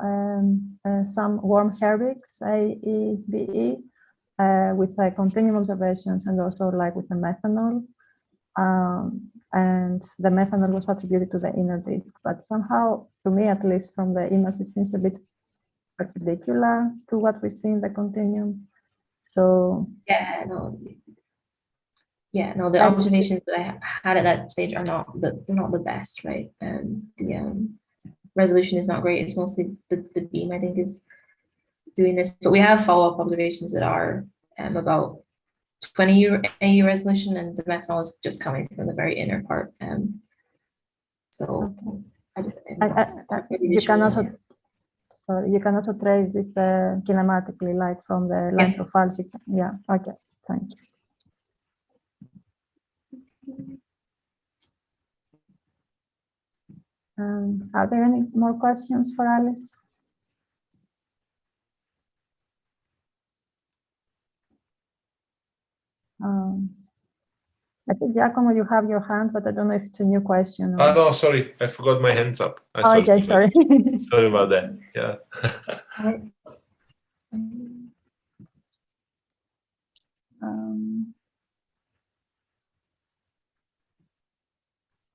some warm Herbigs, AEBE, with continuum observations and also like with the methanol. And the methanol was attributed to the inner disk, but somehow, to me at least, from the image, it seems a bit perpendicular to what we see in the continuum. So the observations that I had at that stage are not the best, right? The resolution is not great. It's mostly the beam, I think, is doing this, but we have follow-up observations that are about 20 AU resolution, and the methanol is just coming from the very inner part. So you can also trace this kinematically, like from the line profiles. Yeah. Okay. Thank you. Are there any more questions for Alex? I think, Giacomo, you have your hand, but I don't know if it's a new question. Or... no, sorry, I forgot my hands up. Okay, sorry. Sorry about that. Yeah.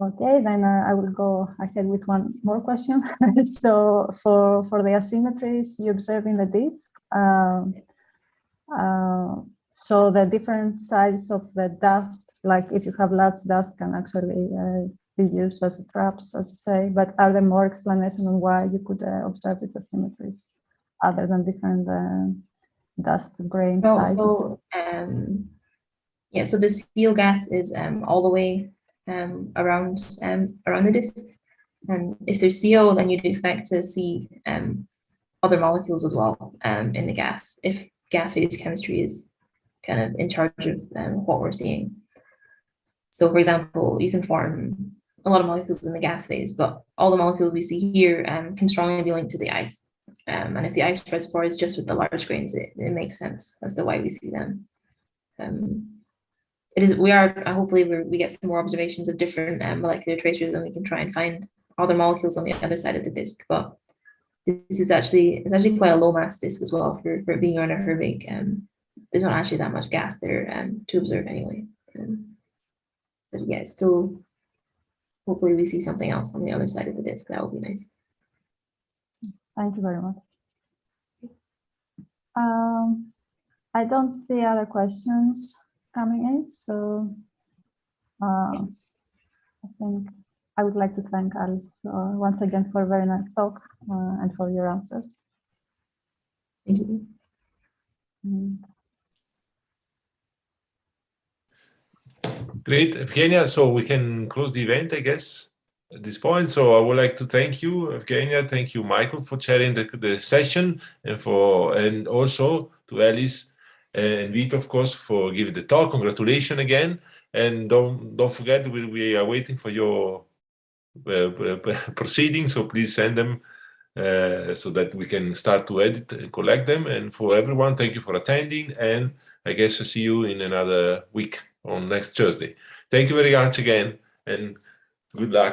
Okay, then I will go ahead with one more question. So for the asymmetries you observe in the disk, so the different size of the dust, like if you have large dust, can actually be used as traps, as you say, but are there more explanations on why you could observe these asymmetries other than different dust grain sizes? So the CO gas is all the way around the disk, and if there's CO, then you'd expect to see other molecules as well in the gas, if gas phase chemistry is kind of in charge of what we're seeing. So for example, you can form a lot of molecules in the gas phase, but all the molecules we see here can strongly be linked to the ice. And if the ice reservoir is just with the large grains, it makes sense as to why we see them. Hopefully we get some more observations of different molecular tracers, and we can try and find other molecules on the other side of the disk. But this is actually quite a low mass disk as well for being on a Herbig. There's not actually that much gas there to observe anyway. But yeah, it's still, hopefully we see something else on the other side of the disk. That would be nice. Thank you very much. I don't see other questions coming in, so I think I would like to thank Alice once again for a very nice talk and for your answers. Thank you. Great, Evgenia. So we can close the event, I guess. at this point. So I would like to thank you, Evgenia, thank you, Michael, for chairing the session, and also to Alice and Vito, of course, for giving the talk. Congratulations again, and don't forget we are waiting for your proceedings. So please send them so that we can start to edit and collect them. And for everyone, thank you for attending, and I guess I'll see you in another week on next Thursday. Thank you very much again, and good luck.